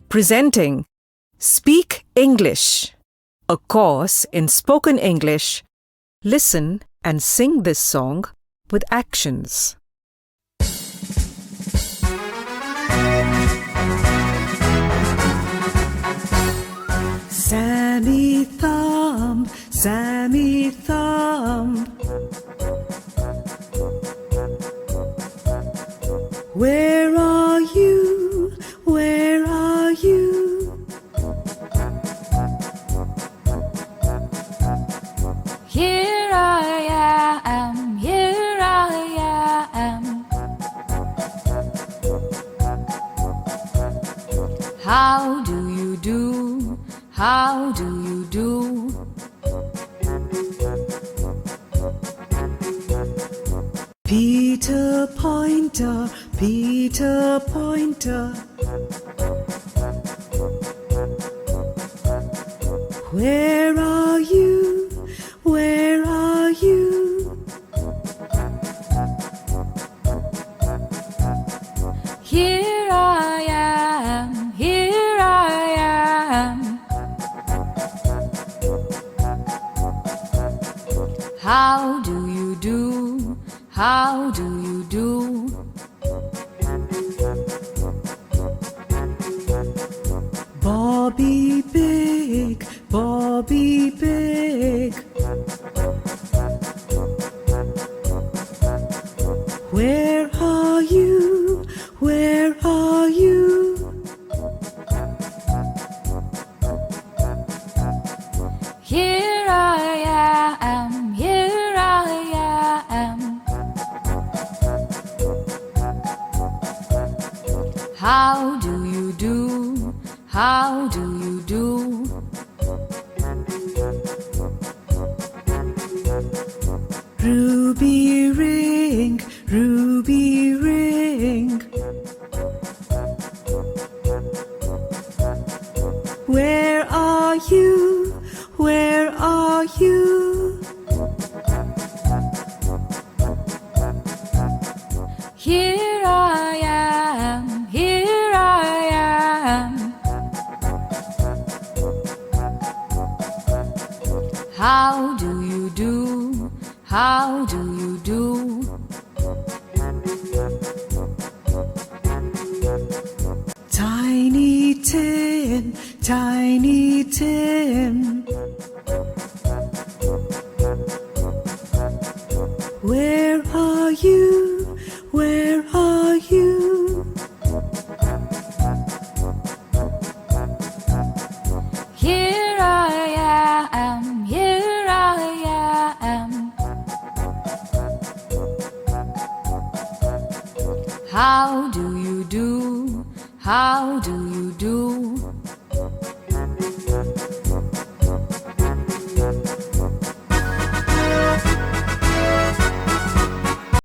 Presenting Speak English, a course in spoken English. Listen and sing this song with actions. Sammy thumb, Sammy thumb. Where are you? Where are you? Here I am, here I am. How do you do? How do you do? Peter Pointer, Peter Pointer. Where are you? Where are you? Here I am, here I am. How do you do? How do you do? Bobby Big, Bobby Big. Where are you? Where are you? Here I am, here I am. How do you do? How do you do? Ruby ring, ruby ring. Where are you? Where are you? Here I am, here I am. How do you do? How do you do? Tiny Tim, Tiny Tim. Where are you? Where are you? Here I am, here I am. How do you do? How do you do?